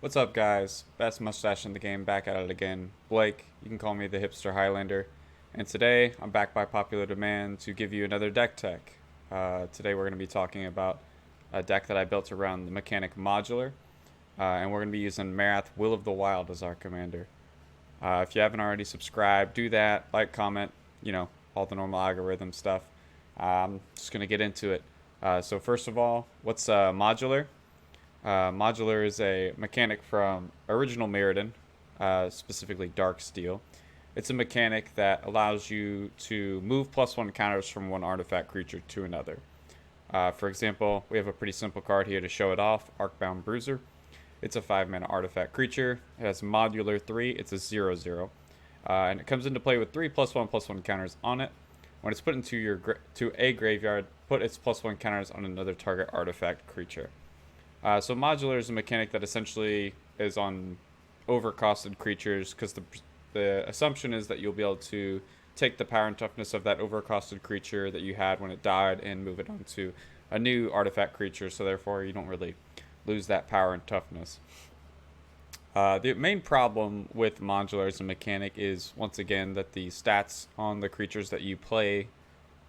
What's up, guys? Best mustache in the game, back at it again. Blake, you can call me the hipster Highlander. And today, I'm back by popular demand to give you another deck tech. Today, we're going to be talking about a deck that I built around the mechanic Modular. And we're going to be using Marath Will of the Wild as our commander. If you haven't already subscribed, do that. Like, comment, all the normal algorithm stuff. I'm just going to get into it. So, first of all, what's Modular? Modular is a mechanic from original Mirrodin, specifically Dark Steel. It's a mechanic that allows you to move +1 counters from one artifact creature to another. For example, we have a pretty simple card here to show it off, Arcbound Bruiser. It's a 5-mana artifact creature. It has modular 3. It's a 0/0. And it comes into play with 3 +1/+1 counters on it. When it's put into to a graveyard, put its +1 counters on another target artifact creature. So modular is a mechanic that essentially is on overcosted creatures because the assumption is that you'll be able to take the power and toughness of that overcosted creature that you had when it died and move it onto a new artifact creature, so therefore you don't really lose that power and toughness. The main problem with modular as a mechanic is, once again, that the stats on the creatures that you play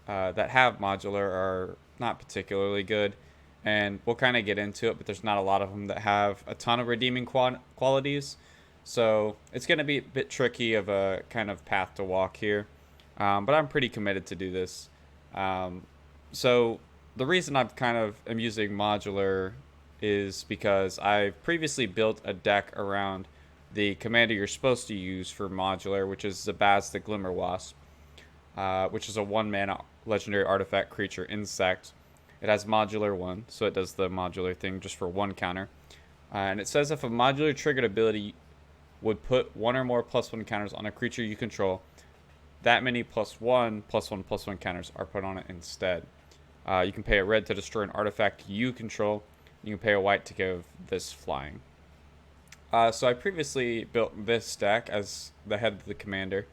that have modular are not particularly good. And we'll kind of get into it, but there's not a lot of them that have a ton of redeeming qualities. So it's going to be a bit tricky of a kind of path to walk here. But I'm pretty committed to do this. So the reason I've kind of am using modular is because I've previously built a deck around the commander you're supposed to use for modular, which is Zabaz the Glimmerwasp, which is a 1-mana legendary artifact creature insect. It has modular 1, so it does the modular thing just for 1 counter. And it says if a modular triggered ability would put 1 or more +1 counters on a creature you control, that many +1/+1/+1 counters are put on it instead. You can pay a red to destroy an artifact you control. You can pay a white to give this flying. So I previously built this deck as the head of the commander,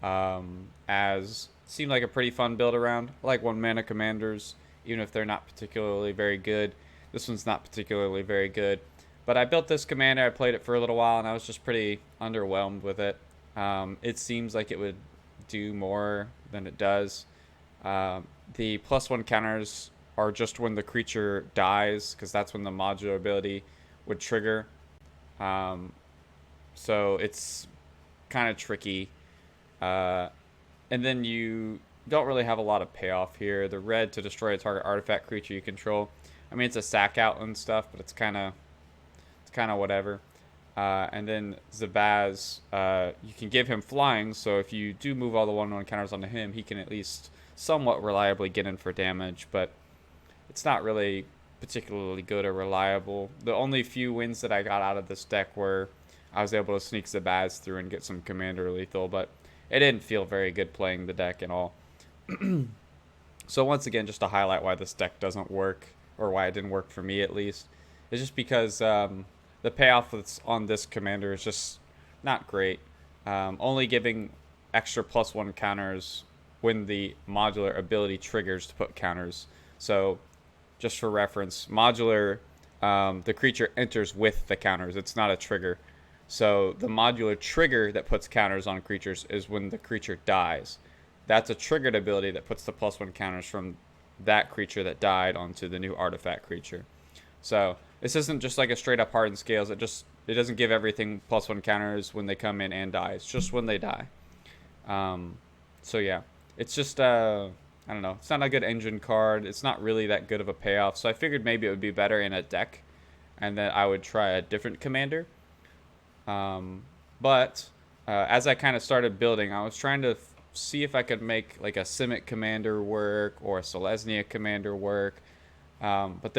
as seemed like a pretty fun build around. I like 1-mana commanders, even if they're not particularly very good. This one's not particularly very good. But I built this commander, I played it for a little while, and I was just pretty underwhelmed with it. It seems like it would do more than it does. The +1 counters are just when the creature dies, because that's when the modular ability would trigger. So it's kind of tricky. And then you don't really have a lot of payoff here. The red to destroy a target artifact creature you control. I mean, it's a sack out and stuff, but it's kind of whatever. And then Zabaz, you can give him flying, so if you do move all the 1/1 counters onto him, he can at least somewhat reliably get in for damage, but it's not really particularly good or reliable. The only few wins that I got out of this deck were I was able to sneak Zabaz through and get some commander lethal, but it didn't feel very good playing the deck at all. So once again, just to highlight why this deck doesn't work, or why it didn't work for me at least, is just because the payoff that's on this commander is just not great. Only giving extra +1 counters when the modular ability triggers to put counters. So just for reference, modular, the creature enters with the counters. It's not a trigger. So the modular trigger that puts counters on creatures is when the creature dies. That's a triggered ability that puts the +1 counters from that creature that died onto the new artifact creature. So this isn't just like a straight up Hardened Scales. It doesn't give everything +1 counters when they come in and die. It's just when they die. So yeah, it's just I don't know. It's not a good engine card. It's not really that good of a payoff. So I figured maybe it would be better in a deck, and then I would try a different commander. But as I kind of started building, I was trying to see if I could make like a Simic commander work or a Selesnya commander work. But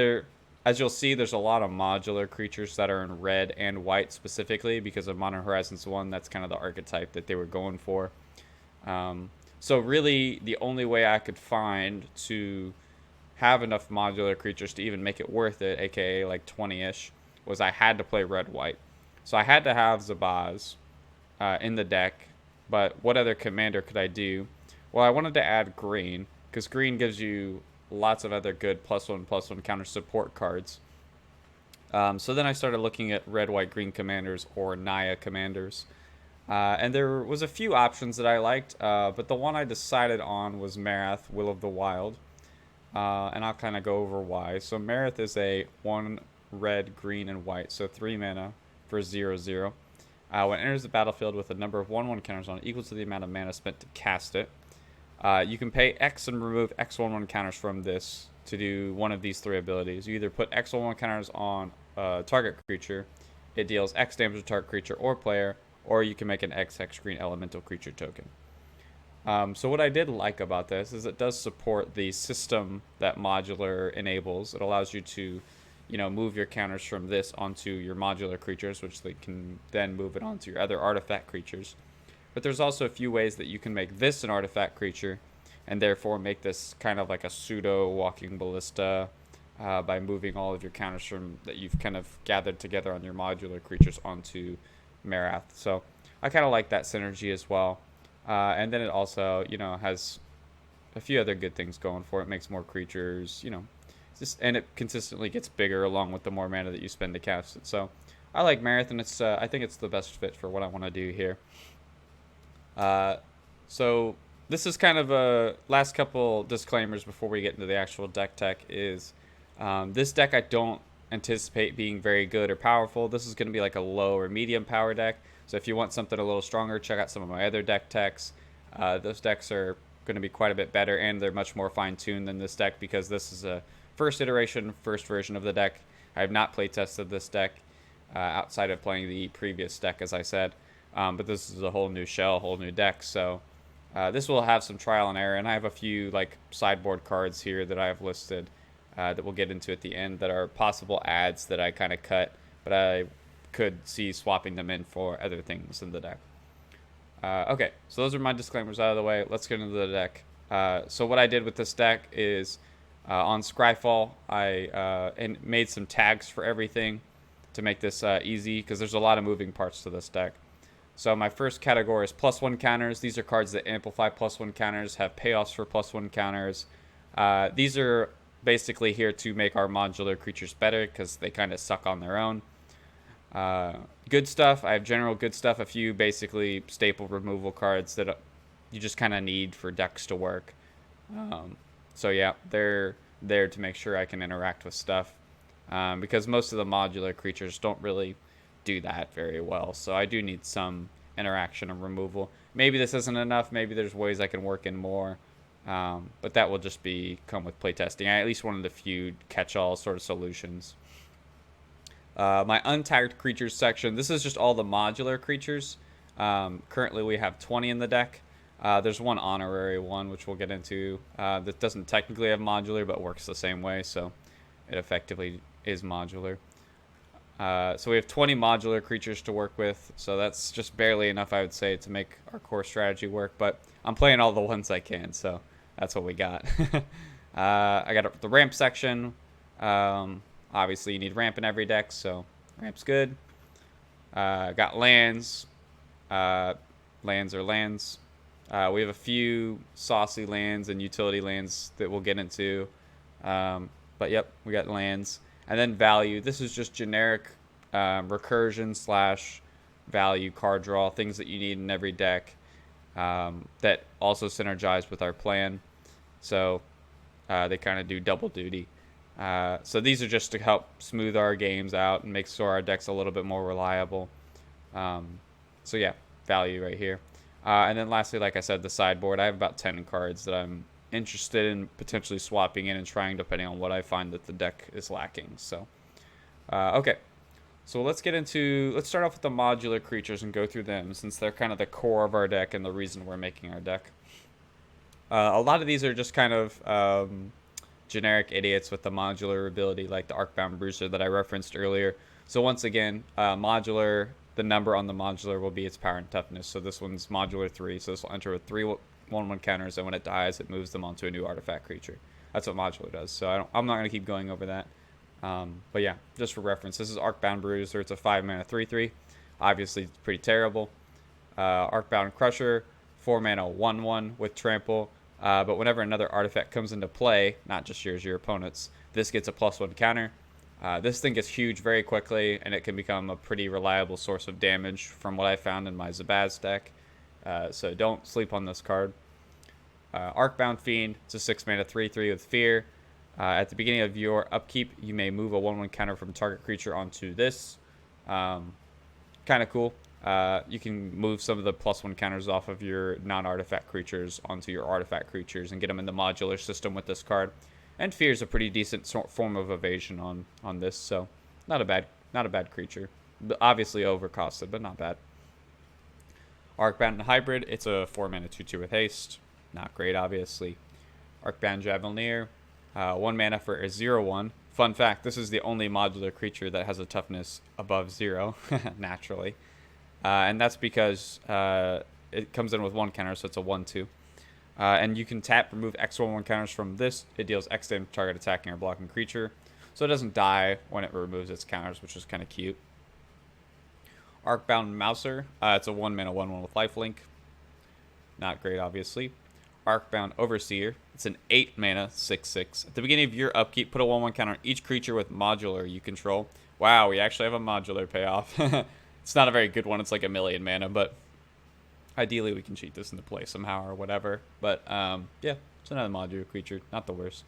as you'll see, there's a lot of modular creatures that are in red and white specifically because of Modern Horizons 1. That's kind of the archetype that they were going for. So really, the only way I could find to have enough modular creatures to even make it worth it, aka like 20-ish, was I had to play red-white. So I had to have Zabaz in the deck, but what other commander could I do? Well, I wanted to add green, because green gives you lots of other good +1/+1 counter support cards. So then I started looking at red, white, green commanders or Naya commanders. And there was a few options that I liked, but the one I decided on was Marath, Will of the Wild. And I'll kind of go over why. So Marath is a 1 red, green, and white, so 3 mana for 0/0. When it enters the battlefield with a number of 1/1 counters on it equal to the amount of mana spent to cast it, you can pay X and remove X 1/1 counters from this to do one of these 3 abilities. You either put X 1/1 counters on a target creature, it deals X damage to target creature or player, or you can make an XX green elemental creature token. So what I did like about this is it does support the system that modular enables. It allows you to, move your counters from this onto your modular creatures, which they can then move it onto your other artifact creatures. But there's also a few ways that you can make this an artifact creature, and therefore make this kind of like a pseudo walking ballista by moving all of your counters from that you've kind of gathered together on your modular creatures onto Marath. So I kind of like that synergy as well. And then it also, has a few other good things going for it. It makes more creatures, and it consistently gets bigger along with the more mana that you spend to cast it. So I like Marath, and I think it's the best fit for what I want to do here. So this is kind of a last couple disclaimers before we get into the actual deck tech is this deck I don't anticipate being very good or powerful. This is going to be like a low or medium power deck. So if you want something a little stronger, check out some of my other deck techs. Those decks are going to be quite a bit better, and they're much more fine-tuned than this deck because this is a first iteration, first version of the deck. I have not play-tested this deck outside of playing the previous deck, as I said. But this is a whole new shell, whole new deck. So this will have some trial and error, and I have a few like sideboard cards here that I have listed that we'll get into at the end that are possible adds that I kind of cut, but I could see swapping them in for other things in the deck. Okay, so those are my disclaimers out of the way. Let's get into the deck. So what I did with this deck is on Scryfall, I made some tags for everything to make this easy because there's a lot of moving parts to this deck. So my first category is +1 counters. These are cards that amplify +1 counters, have payoffs for +1 counters. These are basically here to make our modular creatures better because they kind of suck on their own. Good stuff. I have general good stuff. A few basically staple removal cards that you just kind of need for decks to work. So yeah, they're there to make sure I can interact with stuff because most of the modular creatures don't really do that very well. So I do need some interaction and removal. Maybe this isn't enough. Maybe there's ways I can work in more. But that will just come with playtesting. I at least wanted a few catch-all sort of solutions. My untagged creatures section, this is just all the modular creatures. Currently we have 20 in the deck. There's one honorary one, which we'll get into, that doesn't technically have modular, but works the same way, so it effectively is modular. So we have 20 modular creatures to work with, so that's just barely enough, I would say, to make our core strategy work, but I'm playing all the ones I can, so that's what we got. I got the ramp section. Obviously, you need ramp in every deck, so ramp's good. Got lands. Lands are lands. We have a few saucy lands and utility lands that we'll get into. But yep, we got lands. And then value. This is just generic recursion / value card draw. Things that you need in every deck that also synergize with our plan. So they kind of do double duty. So these are just to help smooth our games out and make sure our deck's a little bit more reliable. So yeah, value right here. And then lastly, like I said, the sideboard. I have about 10 cards that I'm interested in potentially swapping in and trying depending on what I find that the deck is lacking. So, okay. So let's start off with the modular creatures and go through them since they're kind of the core of our deck and the reason we're making our deck. A lot of these are just kind of generic idiots with the modular ability, like the Arcbound Bruiser that I referenced earlier. So once again, modular, the number on the modular will be its power and toughness. So this one's modular 3, so this will enter with 3 1/1 counters, and when it dies, it moves them onto a new artifact creature. That's what modular does. So I'm not going to keep going over that. But yeah, just for reference, this is Arcbound Bruiser. It's a 5-mana 3/3. Obviously, it's pretty terrible. Arcbound Crusher, 4-mana 1/1 with trample. But whenever another artifact comes into play, not just yours, your opponent's, this gets a +1 counter. This thing gets huge very quickly, and it can become a pretty reliable source of damage from what I found in my Zabaz deck. So don't sleep on this card. Arcbound Fiend, it's a 6-mana 3/3 with Fear. At the beginning of your upkeep, you may move a 1/1 counter from target creature onto this. Kind of cool. You can move some of the +1 counters off of your non-artifact creatures onto your artifact creatures and get them in the modular system with this card. And Fear is a pretty decent form of evasion on this, so not a bad creature. Obviously overcosted, but not bad. Arcbound Hybrid, it's a 4-mana 2/2 with haste. Not great, obviously. Arcbound Javelineer, 1 mana for a 0/1. Fun fact, this is the only modular creature that has a toughness above 0, naturally. And that's because it comes in with 1 counter, so it's a 1/2. And you can tap, remove X 1/1 counters from this. It deals X damage to target attacking or blocking creature. So it doesn't die when it removes its counters, which is kind of cute. Arcbound Mouser, it's a 1-mana 1/1 with lifelink. Not great, obviously. Arcbound Overseer, it's an 8-mana 6/6. At the beginning of your upkeep, put a 1/1 counter on each creature with modular you control. Wow, we actually have a modular payoff. It's not a very good one. It's like 1,000,000 mana, but ideally we can cheat this into play somehow or whatever. But yeah, it's another modular creature. Not the worst.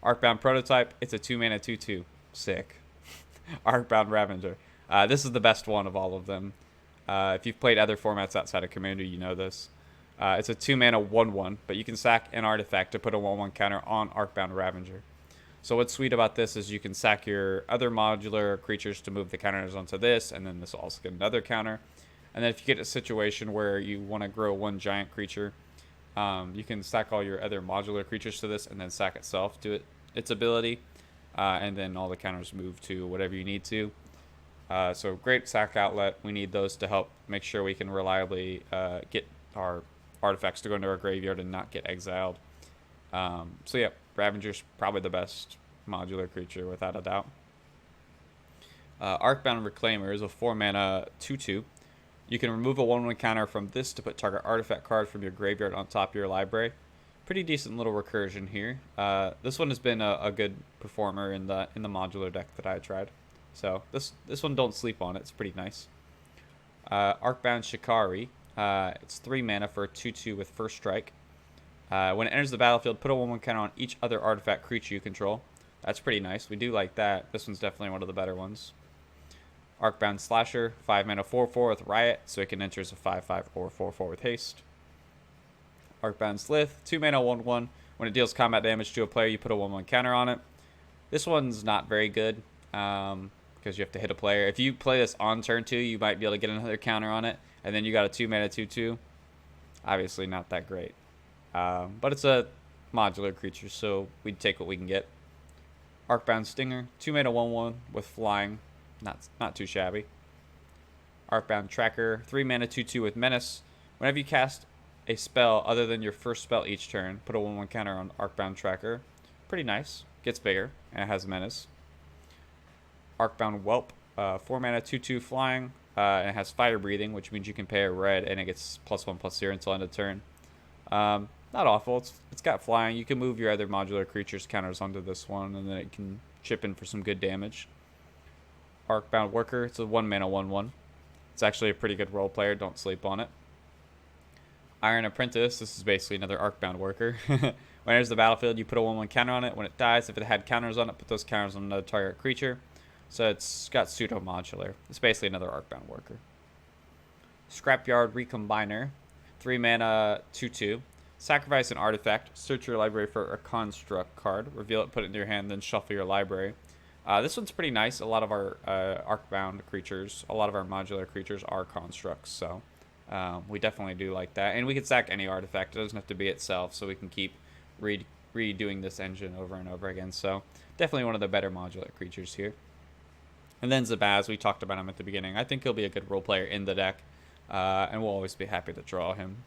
Arcbound Prototype, it's a 2-mana 2/2. Sick. Arcbound Ravager. This is the best one of all of them. If you've played other formats outside of Commander, you know this. It's a 2-mana 1/1, but you can sack an artifact to put a 1/1 counter on Arcbound Ravager. So what's sweet about this is you can sack your other modular creatures to move the counters onto this, and then this will also get another counter. And then if you get a situation where you want to grow 1 giant creature, you can stack all your other modular creatures to this and then sack itself to its ability. And then all the counters move to whatever you need to. So great sack outlet. We need those to help make sure we can reliably get our artifacts to go into our graveyard and not get exiled. So yeah, Ravager's probably the best modular creature without a doubt. Arcbound Reclaimer is a 4-mana 2/2. You can remove a 1/1 counter from this to put target artifact card from your graveyard on top of your library. Pretty decent little recursion here. This one has been a good performer in the modular deck that I tried. So this one, don't sleep on it. It's pretty nice. Arcbound Shikari. It's 3 mana for a 2/2 with First Strike. When it enters the battlefield, put a 1/1 counter on each other artifact creature you control. That's pretty nice. We do like that. This one's definitely one of the better ones. Arcbound Slasher, 5 mana 4/4 with Riot, so it can enter as a 5/5 or 4/4 with haste. Arcbound Slith, 2 mana 1/1. When it deals combat damage to a player, you put a 1/1 counter on it. This one's not very good because you have to hit a player. If you play this on turn 2, you might be able to get another counter on it, and then you got a 2 mana 2/2. Obviously not that great. But it's a modular creature, so we'd take what we can get. Arcbound Stinger, 2 mana 1/1 with flying. Not too shabby. Arcbound Tracker, 3 mana 2/2 with Menace. Whenever you cast a spell other than your first spell each turn, put a 1/1 counter on Arcbound Tracker. Pretty nice. Gets bigger, and it has Menace. Arcbound Whelp, 4 mana 2/2 flying, and it has Fire Breathing, which means you can pay a red, and it gets +1/+0 until end of turn. Not awful. It's got flying. You can move your other modular creatures counters onto this one, and then it can chip in for some good damage. Arcbound Worker, it's a 1 mana 1/1. It's actually a pretty good role player. Don't sleep on it. Iron Apprentice, this is basically another Arcbound Worker. When it enters the battlefield, you put a 1/1 counter on it. When it dies, if it had counters on it, put those counters on another target creature. So it's got pseudo-modular. It's basically another Arcbound Worker. Scrapyard Recombiner, 3 mana 2/2. Sacrifice an artifact, search your library for a construct card, reveal it, put it in your hand, then shuffle your library. This one's pretty nice. A lot of our Arcbound creatures, a lot of our modular creatures are constructs, so we definitely do like that. And we can sack any artifact. It doesn't have to be itself, so we can keep redoing this engine over and over again. So definitely one of the better modular creatures here. And then Zabaz, we talked about him at the beginning. I think he'll be a good role player in the deck, and we'll always be happy to draw him.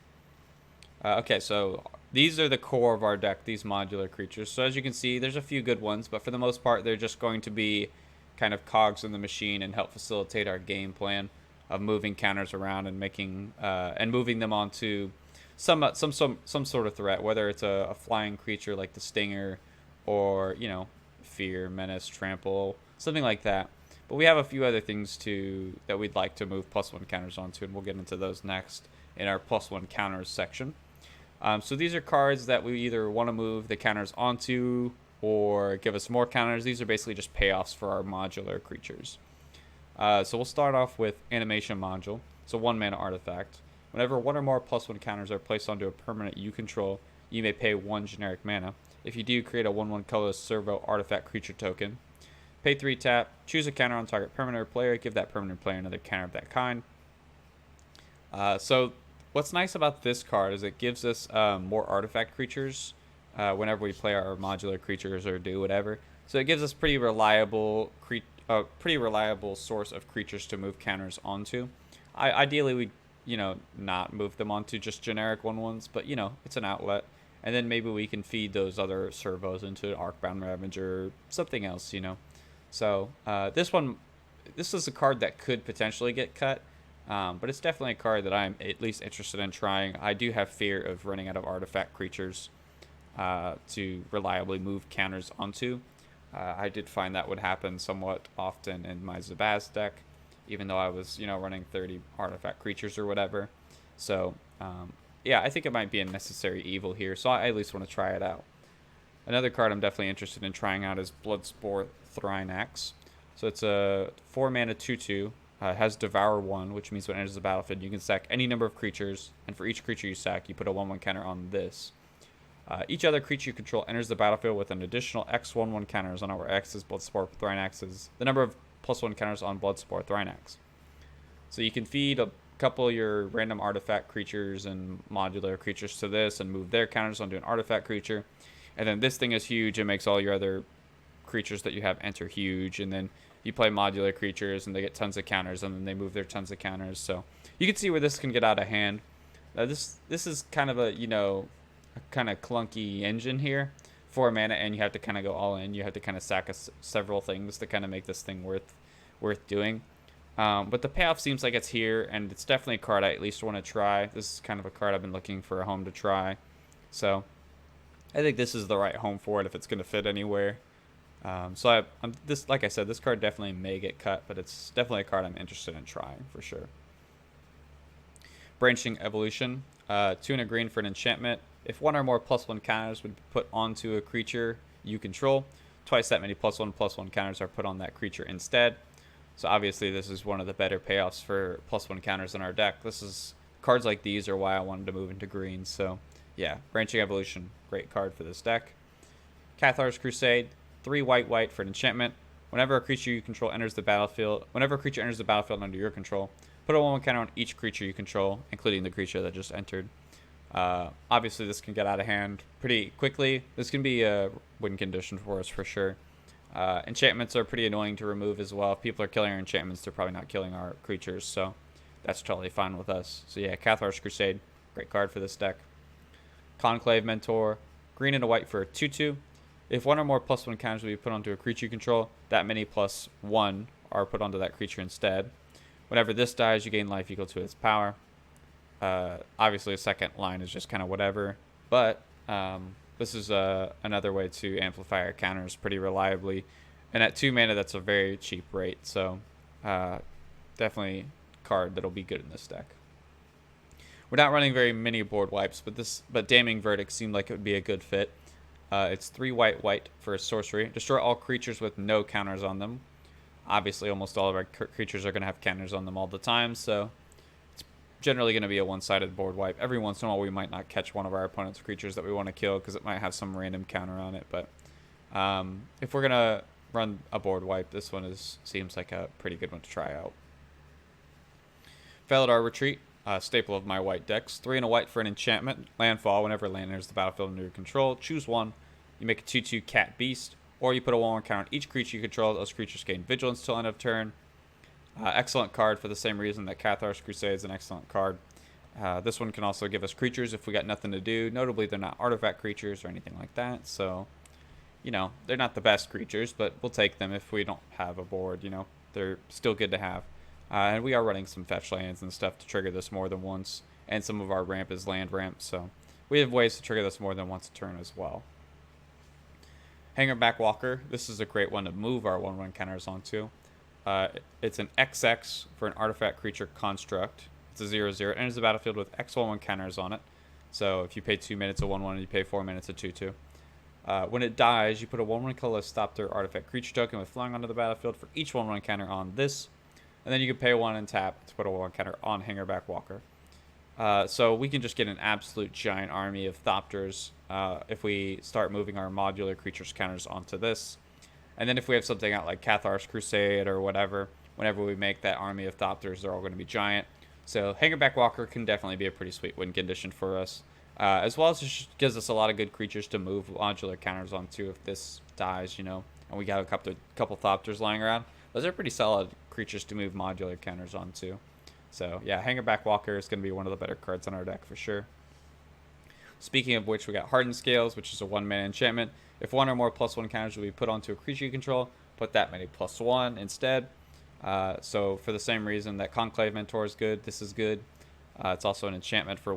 Okay, so these are the core of our deck, these modular creatures. So as you can see, there's a few good ones, but for the most part, they're just going to be kind of cogs in the machine and help facilitate our game plan of moving counters around and making and moving them onto some sort of threat, whether it's a flying creature like the Stinger, or Fear, Menace, Trample, something like that. But we have a few other things that we'd like to move +1 counters onto, and we'll get into those next in our +1 counters section. So these are cards that we either want to move the counters onto or give us more counters. These are basically just payoffs for our modular creatures. So we'll start off with Animation Module. So 1 mana artifact. Whenever 1 or more +1 counters are placed onto a permanent you control, you may pay 1 generic mana. If you do, create a 1/1 colorless servo artifact creature token. Pay 3 tap, choose a counter on target permanent or player, give that permanent player another counter of that kind. So what's nice about this card is it gives us more artifact creatures whenever we play our modular creatures or do whatever. So it gives us pretty reliable source of creatures to move counters onto. Ideally, we not move them onto just generic 1/1s, but it's an outlet. And then maybe we can feed those other servos into an Arcbound Ravager or something else, So this is a card that could potentially get cut, but it's definitely a card that I'm at least interested in trying. I do have fear of running out of artifact creatures to reliably move counters onto. I did find that would happen somewhat often in my Zabaz deck, even though I was, running 30 artifact creatures or whatever. So, yeah, I think it might be a necessary evil here, so I at least want to try it out. Another card I'm definitely interested in trying out is Bloodspore Thrynax. So it's a 4 mana 2/2. Has Devour 1, which means when it enters the battlefield, you can sack any number of creatures, and for each creature you sack, you put a 1/1 counter on this. Each other creature you control enters the battlefield with an additional X 1/1 counters on our X is Bloodspore Thrynax's, the number of +1 counters on Bloodspore Thrynax. So you can feed a couple of your random artifact creatures and modular creatures to this and move their counters onto an artifact creature. And then this thing is huge. It makes all your other creatures that you have enter huge. And then you play modular creatures and they get tons of counters and then they move their tons of counters. So you can see where this can get out of hand. This is kind of a kind of clunky engine here. 4 mana and you have to kind of go all in. You have to kind of sack several things to kind of make this thing worth doing. But the payoff seems like it's here, and it's definitely a card I at least want to try. This is kind of a card I've been looking for a home to try. So I think this is the right home for it if it's going to fit anywhere. So like I said, this card definitely may get cut, but it's definitely a card I'm interested in trying for sure. Branching Evolution. 2 and a green for an enchantment. If 1 or more +1 counters would be put onto a creature you control, twice that many +1/+1 counters are put on that creature instead. So obviously this is one of the better payoffs for +1 counters in our deck. Cards like these are why I wanted to move into green. So yeah, Branching Evolution, great card for this deck. Cathar's Crusade, 3 white for an enchantment. Whenever a creature you control enters the battlefield under your control, put a 1/1 counter on each creature you control, including the creature that just entered. Obviously this can get out of hand pretty quickly. This can be a win condition for us for sure. Enchantments are pretty annoying to remove as well. If people are killing our enchantments, they're probably not killing our creatures, so that's totally fine with us. So yeah, Cathar's Crusade, great card for this deck. Conclave Mentor, green and a white for a 2/2. If 1 or more +1 counters will be put onto a creature you control, that many +1 are put onto that creature instead. Whenever this dies, you gain life equal to its power. Obviously, a second line is just kind of whatever, but this is another way to amplify our counters pretty reliably. And at 2 mana, that's a very cheap rate, so definitely a card that'll be good in this deck. We're not running very many board wipes, but Damning Verdict seemed like it would be a good fit. It's 3 white for a sorcery. Destroy all creatures with no counters on them. Obviously, almost all of our creatures are going to have counters on them all the time, so it's generally going to be a one-sided board wipe. Every once in a while, we might not catch one of our opponent's creatures that we want to kill because it might have some random counter on it, but if we're going to run a board wipe, this one seems like a pretty good one to try out. Felidar Retreat. Staple of my white decks. 3 and a white for an enchantment. Landfall. Whenever land enters the battlefield under your control, choose one. You make a 2/2 cat beast, or you put a 1/1 counter on each creature you control. Those creatures gain vigilance till end of turn. Excellent card for the same reason that Cathar's Crusade is an excellent card. This one can also give us creatures if we got nothing to do. Notably, they're not artifact creatures or anything like that. So, they're not the best creatures, but we'll take them if we don't have a board. They're still good to have. And we are running some fetch lands and stuff to trigger this more than once. And some of our ramp is land ramp, so we have ways to trigger this more than once a turn as well. Hangerback Walker. This is a great one to move our 1/1 counters onto. It's an XX for an artifact creature construct. It's a 0/0. It enters the battlefield with X1/1 counters on it. So if you pay 2 minutes a 1/1, you pay 4 minutes a 2/2. When it dies, you put a 1/1 colorless Thopter artifact creature token with flying onto the battlefield for each 1/1 counter on this. And then you can pay 1 and tap to put a 1 counter on Hangerback Walker. So we can just get an absolute giant army of Thopters if we start moving our modular creatures counters onto this. And then if we have something out like Cathar's Crusade or whatever, whenever we make that army of Thopters, they're all going to be giant. So Hangerback Walker can definitely be a pretty sweet win condition for us. As well as it just gives us a lot of good creatures to move modular counters onto if this dies, and we got a couple Thopters lying around. Those are pretty solid creatures to move modular counters onto. So yeah, Hangerback Walker is going to be one of the better cards on our deck for sure. Speaking of which, we got Hardened Scales, which is a 1-mana enchantment. If 1 or more +1 counters will be put onto a creature you control, put that many +1 instead. So for the same reason that Conclave Mentor is good, this is good. It's also an enchantment for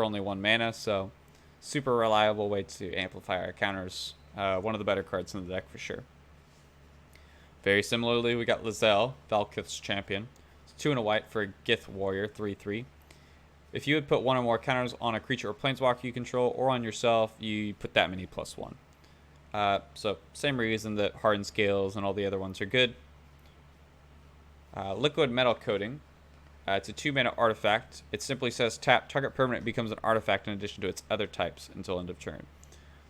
only 1 mana, so super reliable way to amplify our counters. One of the better cards in the deck for sure. Very similarly, we got Lizelle, Valkith's Champion. It's 2 and a white for a Gith Warrior, 3/3. If you would put 1 or more counters on a creature or planeswalker you control, or on yourself, you put that many +1. So same reason that Hardened Scales and all the other ones are good. Liquid Metal Coating. It's a 2-mana artifact. It simply says tap, target permanent becomes an artifact in addition to its other types until end of turn.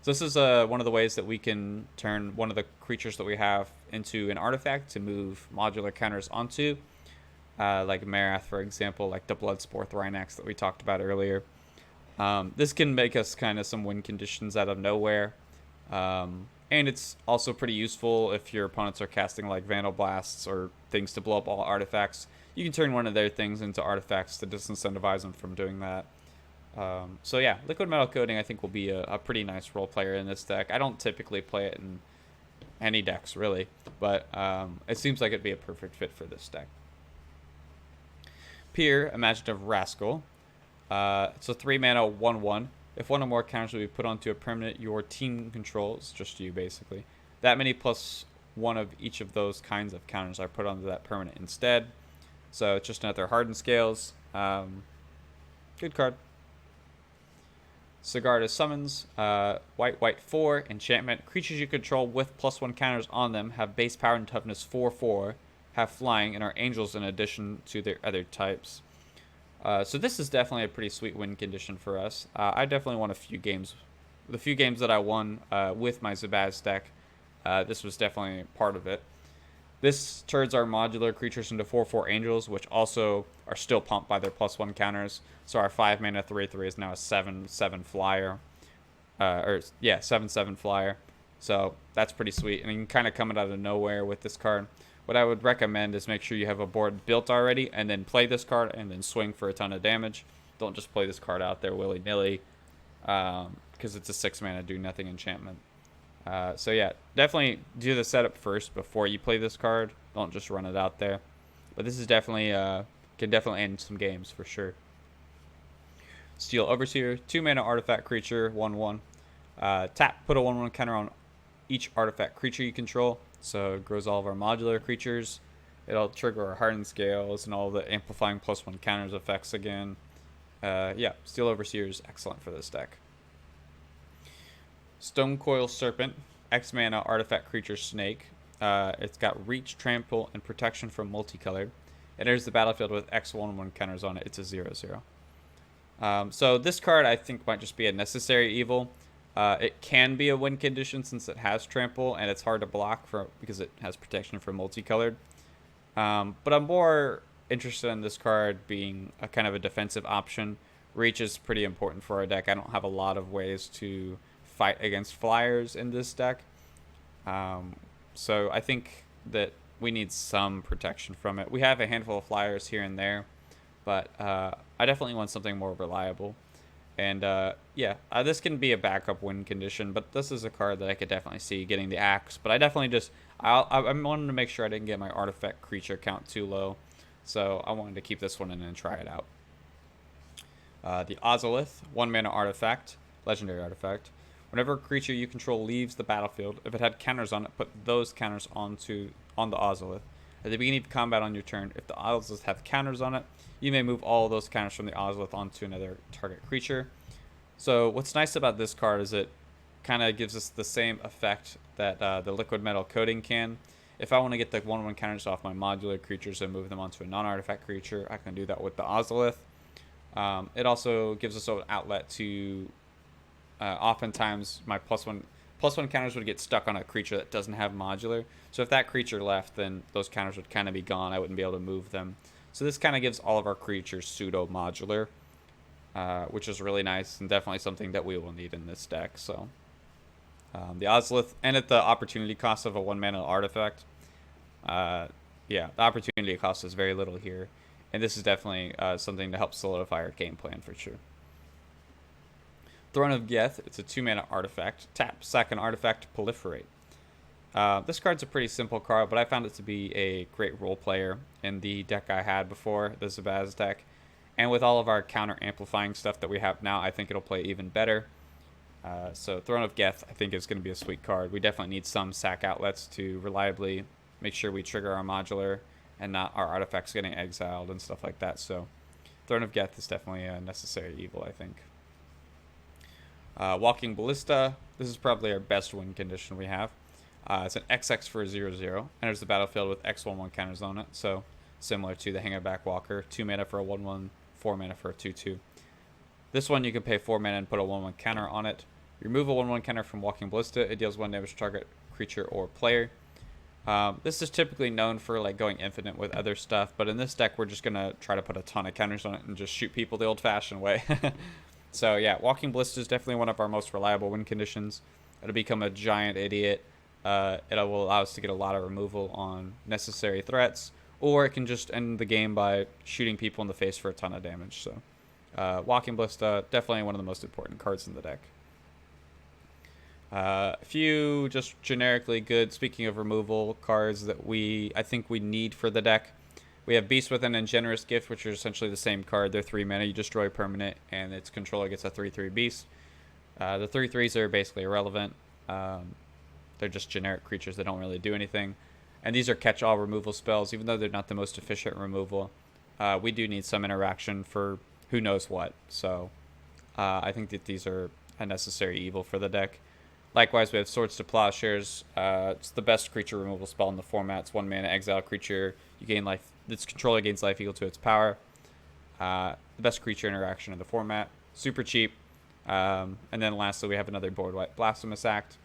So this is one of the ways that we can turn one of the creatures that we have into an artifact to move modular counters onto. Like Marath, for example, like the Bloodsport Rhinax that we talked about earlier. This can make us kind of some win conditions out of nowhere. And it's also pretty useful if your opponents are casting like Vandal Blasts or things to blow up all artifacts. You can turn one of their things into artifacts to disincentivize them from doing that. So yeah, Liquid Metal Coating I think will be a pretty nice role player in this deck. I don't typically play it in any decks really, but it seems like it'd be a perfect fit for this deck. Pier, Imaginative Rascal. It's a 3-mana 1/1. If 1 or more counters will be put onto a permanent your team controls, just you basically, that many +1 of each of those kinds of counters are put onto that permanent instead. So it's just another Hardened Scales. Good card. Sigarda Summons. White 4. Enchantment. Creatures you control with +1 counters on them have base power and toughness 4/4. Have flying and are angels in addition to their other types. So this is definitely a pretty sweet win condition for us. I definitely won a few games. The few games that I won with my Zabaz deck, this was definitely part of it. This turns our modular creatures into 4/4 angels, which also are still pumped by their +1 counters. So our 5-mana 3/3 is now a 7/7 flyer. 7/7 flyer. So that's pretty sweet. And you can kind of come out of nowhere with this card. What I would recommend is make sure you have a board built already and then play this card and then swing for a ton of damage. Don't just play this card out there willy-nilly because it's a 6-mana do-nothing enchantment. So yeah, definitely do the setup first before you play this card. Don't just run it out there. But this is definitely can definitely end some games for sure. Steel Overseer, 2-mana artifact creature, 1/1. Tap, put a 1/1 counter on each artifact creature you control. So it grows all of our modular creatures. It'll trigger our Hardened Scales and all the amplifying +1 counters effects again. Yeah, Steel Overseer is excellent for this deck. Stone Coil Serpent, X-mana artifact creature snake. It's got reach, trample, and protection from multicolored. It enters the battlefield with X1/1 counters on it. It's a 0/0. So this card I think might just be a necessary evil. It can be a win condition since it has trample and it's hard to block because it has protection from multicolored. But I'm more interested in this card being a kind of a defensive option. Reach is pretty important for our deck. I don't have a lot of ways to fight against flyers in this deck. So I think that we need some protection from it. We have a handful of flyers here and there, but I definitely want something more reliable. And yeah, this can be a backup win condition, but this is a card that I could definitely see getting the axe. But I definitely I wanted to make sure I didn't get my artifact creature count too low, so I wanted to keep this one in and try it out. The Ozolith, 1-mana artifact, legendary artifact. Whenever a creature you control leaves the battlefield, if it had counters on it, put those counters on the Ozolith. At the beginning of combat on your turn, if the Ozolith have counters on it, you may move all of those counters from the Ozolith onto another target creature. So what's nice about this card is it kind of gives us the same effect that the liquid metal coating can. If I want to get the 1/1 counters off my modular creatures and move them onto a non-artifact creature, I can do that with the Ozolith. It also gives us an outlet to oftentimes my +1 counters would get stuck on a creature that doesn't have modular. So if that creature left, then those counters would kind of be gone. I wouldn't be able to move them. So this kind of gives all of our creatures pseudo modular, which is really nice and definitely something that we will need in this deck. So the Ozolith, and at the opportunity cost of a 1-mana artifact, yeah, the opportunity cost is very little here, and this is definitely something to help solidify our game plan for sure. Throne of Geth, it's a 2-mana artifact. Tap, sack an artifact, proliferate. This card's a pretty simple card, but I found it to be a great role player in the deck I had before, the Zabaz deck. And with all of our counter amplifying stuff that we have now, I think it'll play even better. So Throne of Geth, I think, is going to be a sweet card. We definitely need some sack outlets to reliably make sure we trigger our modular and not our artifacts getting exiled and stuff like that. So Throne of Geth is definitely a necessary evil, I think. Walking Ballista, this is probably our best win condition we have. It's an XX for a 0/0. Enters the battlefield with X/1/1 counters on it, so similar to the Hangback Walker. 2 mana for a 1/1, 4 mana for a 2/2. This one you can pay 4 mana and put a 1/1 counter on it. Remove a 1/1 counter from Walking Ballista. It deals 1 damage to target creature or player. This is typically known for like going infinite with other stuff, but in this deck we're just gonna try to put a ton of counters on it and just shoot people the old-fashioned way. So yeah, Walking Ballista is definitely one of our most reliable win conditions. It'll become a giant idiot. It will allow us to get a lot of removal on necessary threats, or it can just end the game by shooting people in the face for a ton of damage. So Walking Ballista, definitely one of the most important cards in the deck. A few just generically good, speaking of removal, cards that I think we need for the deck. We have Beast Within and Generous Gift, which are essentially the same card. They're 3 mana. You destroy a permanent, and its controller gets a 3/3 Beast. The 3/3s are basically irrelevant. They're just generic creatures that don't really do anything. And these are catch-all removal spells. Even though they're not the most efficient removal, we do need some interaction for who knows what. So I think that these are a necessary evil for the deck. Likewise, we have Swords to Plowshares. It's the best creature removal spell in the format. It's 1 mana, exile creature. You gain life. Its controller gains life equal to its power. The best creature interaction in the format. Super cheap. And then lastly, we have another board wipe, Blasphemous Act.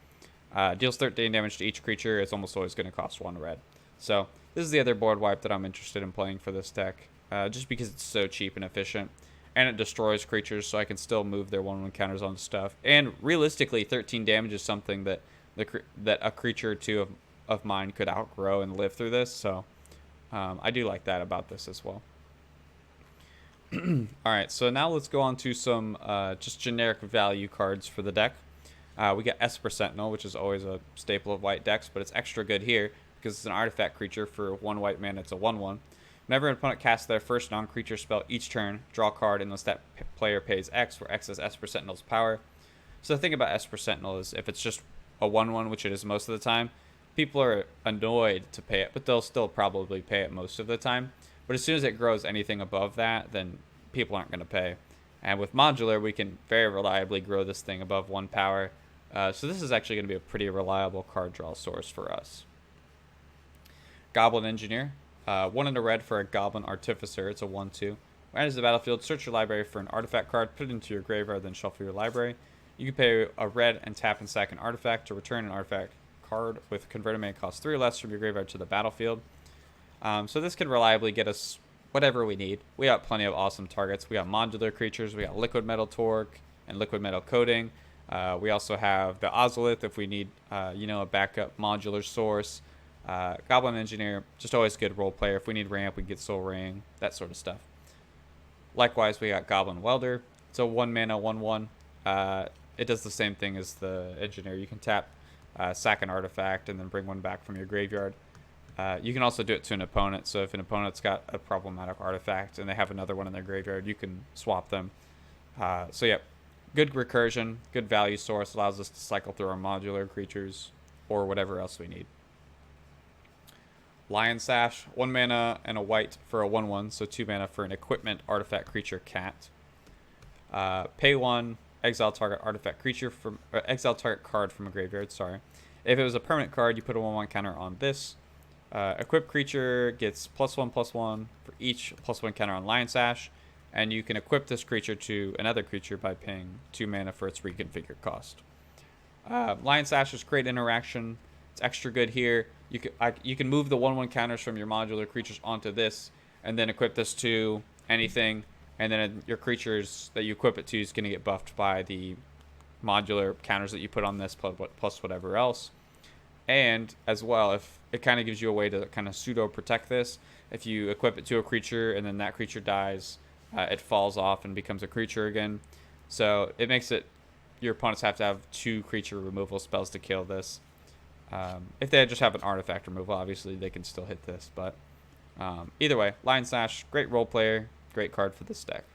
Deals 13 damage to each creature. It's almost always going to cost 1 red. So this is the other board wipe that I'm interested in playing for this deck, just because it's so cheap and efficient. And it destroys creatures, so I can still move their 1/1 counters on stuff. And realistically, 13 damage is something that that a creature or two of mine could outgrow and live through this. So I do like that about this as well. Alright, so now let's go on to some just generic value cards for the deck. We got Esper Sentinel, which is always a staple of white decks, but it's extra good here because it's an artifact creature for 1 white mana. It's a 1/1. Whenever an opponent casts their first non-creature spell each turn, draw a card unless that player pays X, where X is Esper Sentinel's power. So the thing about Esper Sentinel is if it's just a 1/1, which it is most of the time, people are annoyed to pay it, but they'll still probably pay it most of the time. But as soon as it grows anything above that, then people aren't going to pay. And with Modular, we can very reliably grow this thing above 1 power. So this is actually going to be a pretty reliable card draw source for us. Goblin Engineer. 1 and a red for a Goblin Artificer. It's a 1/2. When it enters the battlefield, search your library for an artifact card, put it into your graveyard, then shuffle your library. You can pay a red and tap and sack an artifact to return an artifact card with converted mana cost 3 or less from your graveyard to the battlefield. So this can reliably get us whatever we need. We got plenty of awesome targets. We got modular creatures. We got liquid metal torque and liquid metal coating. We also have the Ozolith if we need, a backup modular source. Goblin Engineer, just always good role player. If we need ramp, we can get Soul Ring, that sort of stuff. Likewise, we got Goblin Welder. It's a 1 mana 1/1. It does the same thing as the Engineer. You can tap, sack an artifact, and then bring 1 back from your graveyard. You can also do it to an opponent. So if an opponent's got a problematic artifact and they have another one in their graveyard, you can swap them. So yeah, Good recursion, good value source, allows us to cycle through our modular creatures or whatever else we need. Lion Sash, 1 mana and a white for a 1/1, so 2 mana for an equipment artifact creature cat. Pay 1, exile target artifact creature from exile target card from a graveyard. Sorry, if it was a permanent card, you put a 1/1 counter on this. Equipped creature gets +1/+1 for each +1 counter on Lion Sash, and you can equip this creature to another creature by paying 2 mana for its reconfigured cost. Lion Sash is great interaction. It's extra good here. You can move the 1/1 counters from your modular creatures onto this, and then equip this to anything, and then your creatures that you equip it to is going to get buffed by the modular counters that you put on this plus whatever else. And as well, if it kind of gives you a way to kind of pseudo protect this, if you equip it to a creature and then that creature dies, it falls off and becomes a creature again. So it makes it your opponents have to have 2 creature removal spells to kill this. If they just have an artifact removal, obviously they can still hit this. But either way, Lion Sash, great role player, great card for this deck.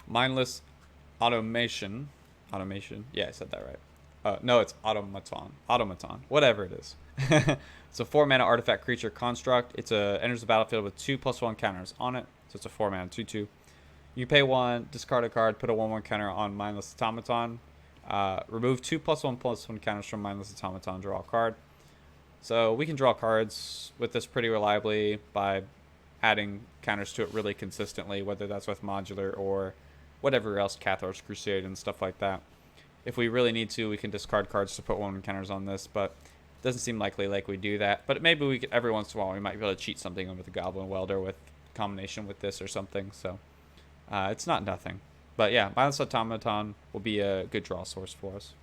Mindless Automation. Yeah, I said that right. No, it's Automaton. Whatever it is. It's a 4 mana artifact creature construct. Enters the battlefield with 2 +1 counters on it. So it's a 4 mana 2/2. You pay 1, discard a card, put a 1/1 counter on Mindless Automaton. Remove 2 +1/+1 counters from Mindless Automaton, draw a card. So we can draw cards with this pretty reliably by adding counters to it really consistently, whether that's with modular or whatever else, Cathar's Crusade and stuff like that. If we really need to, we can discard cards to put 1/1 counters on this, but it doesn't seem likely like we do that. But maybe we could, every once in a while, we might be able to cheat something with the Goblin Welder with combination with this or something. So it's not nothing. But yeah, Mindless Automaton will be a good draw source for us.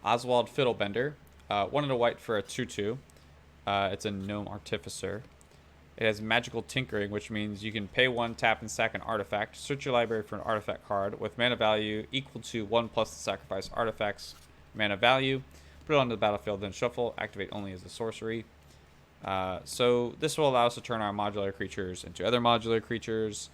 Oswald Fiddlebender, 1 and a white for a 2/2. It's a Gnome Artificer. It has Magical Tinkering, which means you can pay 1, tap, and sack an artifact. Search your library for an artifact card with mana value equal to 1 plus the sacrifice artifact's mana value. Put it onto the battlefield, then shuffle. Activate only as a sorcery. So this will allow us to turn our modular creatures into other modular creatures.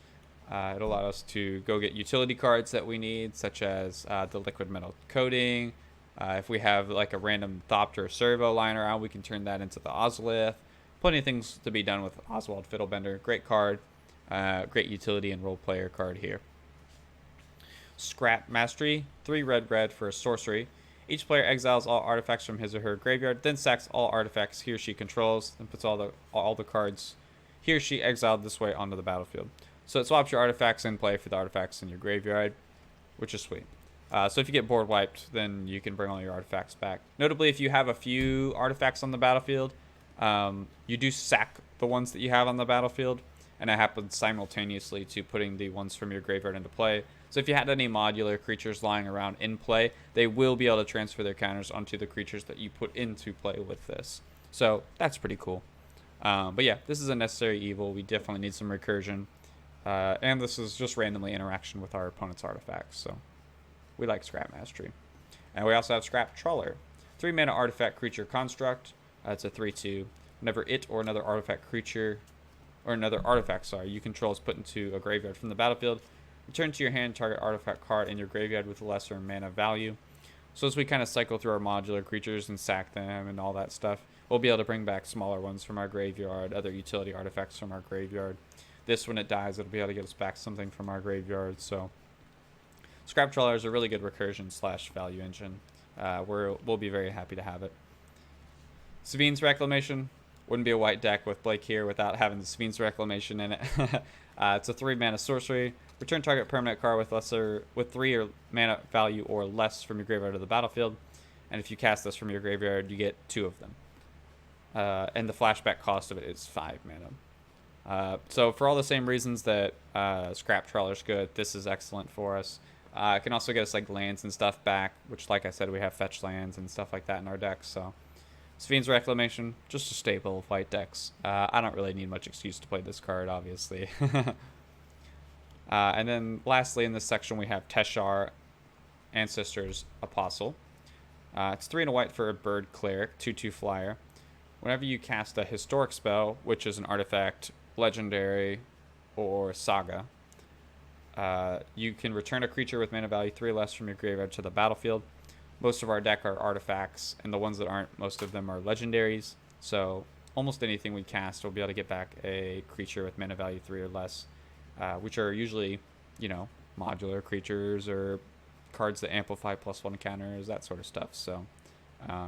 It'll allow us to go get utility cards that we need, such as the liquid metal coating. If we have like a random Thopter Servo lying around, we can turn that into the Ozolith. Plenty of things to be done with Oswald Fiddlebender. Great card. Great utility and role player card here. Scrap Mastery. 3 red for a sorcery. Each player exiles all artifacts from his or her graveyard, then sacks all artifacts he or she controls, then puts all the cards he or she exiled this way onto the battlefield. So it swaps your artifacts in play for the artifacts in your graveyard, which is sweet. So if you get board wiped, then you can bring all your artifacts back. Notably, if you have a few artifacts on the battlefield, you do sack the ones that you have on the battlefield, and it happens simultaneously to putting the ones from your graveyard into play. So if you had any modular creatures lying around in play, they will be able to transfer their counters onto the creatures that you put into play with this. So that's pretty cool. But yeah, this is a necessary evil. We definitely need some recursion. And this is just randomly interaction with our opponent's artifacts. So we like Scrap Mastery. And we also have Scrap Trawler. 3 mana artifact creature construct. It's a 3/2. Whenever it or another artifact creature, or another artifact, you control is put into a graveyard from the battlefield, return to your hand target artifact card in your graveyard with a lesser mana value. So as we kind of cycle through our modular creatures and sack them and all that stuff, we'll be able to bring back smaller ones from our graveyard, other utility artifacts from our graveyard. This, when it dies, it'll be able to get us back something from our graveyard. So Scrap Trawler is a really good recursion / value engine. We'll be very happy to have it. Savine's Reclamation. Wouldn't be a white deck with Blake here without having the Savine's Reclamation in it. It's a 3 mana sorcery. Return target permanent card with 3 or mana value or less from your graveyard to the battlefield. And if you cast this from your graveyard, you get 2 of them. And the flashback cost of it is 5 mana. So for all the same reasons that Scrap Trawler's good, this is excellent for us. It can also get us like lands and stuff back, which, like I said, we have fetch lands and stuff like that in our decks. So Savine's Reclamation, just a staple of white decks. I don't really need much excuse to play this card, obviously. And then lastly in this section we have Teshar, Ancestors Apostle. It's 3 and a white for a bird cleric, 2/2 flyer. Whenever you cast a historic spell, which is an artifact, legendary, or saga, You can return a creature with mana value 3 or less from your graveyard to the battlefield. Most of our deck are artifacts, and the ones that aren't, most of them are legendaries. So almost anything we cast will be able to get back a creature with mana value 3 or less, which are usually, modular creatures or cards that amplify +1 counters, that sort of stuff. So,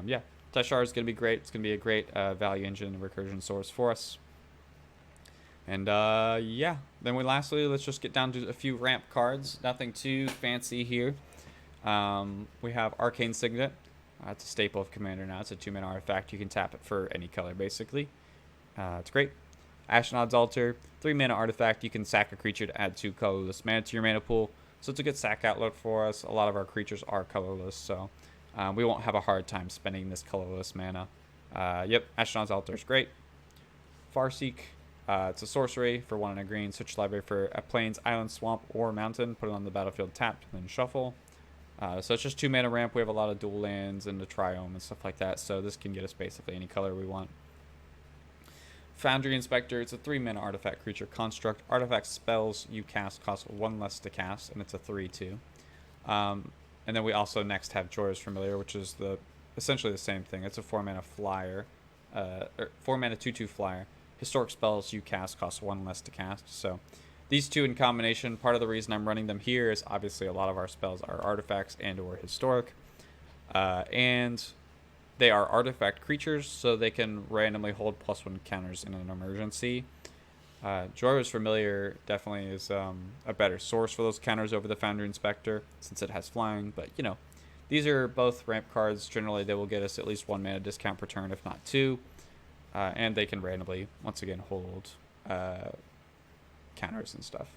yeah, Teshar is going to be great. It's going to be a great value engine and recursion source for us. And, yeah, then lastly, let's just get down to a few ramp cards. Nothing too fancy here. We have Arcane Signet. It's a staple of Commander now. It's a 2-mana artifact. You can tap it for any color, basically. It's great. Ashnod's Altar, 3-mana artifact. You can sack a creature to add 2 colorless mana to your mana pool. So it's a good sack outlet for us. A lot of our creatures are colorless, so we won't have a hard time spending this colorless mana. Yep, Ashnod's Altar is great. Farseek, it's a sorcery for 1 and a green. Switch library for a plains, island, swamp, or mountain. Put it on the battlefield tapped, then shuffle. So it's just 2-mana ramp. We have a lot of dual lands and the triome and stuff like that, so this can get us basically any color we want. Foundry Inspector, it's a 3-mana artifact creature construct. Artifact spells you cast cost 1 less to cast, and it's a 3/2. And then we also next have Joyous Familiar, which is essentially the same thing. It's a 4-mana flyer, 4-mana 2/2 flyer. Historic spells you cast cost 1 less to cast, so these two in combination, part of the reason I'm running them here is obviously a lot of our spells are artifacts and or historic. And they are artifact creatures, so they can randomly hold +1 counters in an emergency. Joyous Familiar definitely is a better source for those counters over the Foundry Inspector, since it has flying. But, these are both ramp cards. Generally, they will get us at least 1 mana discount per turn, if not 2. And they can randomly, once again, hold counters and stuff.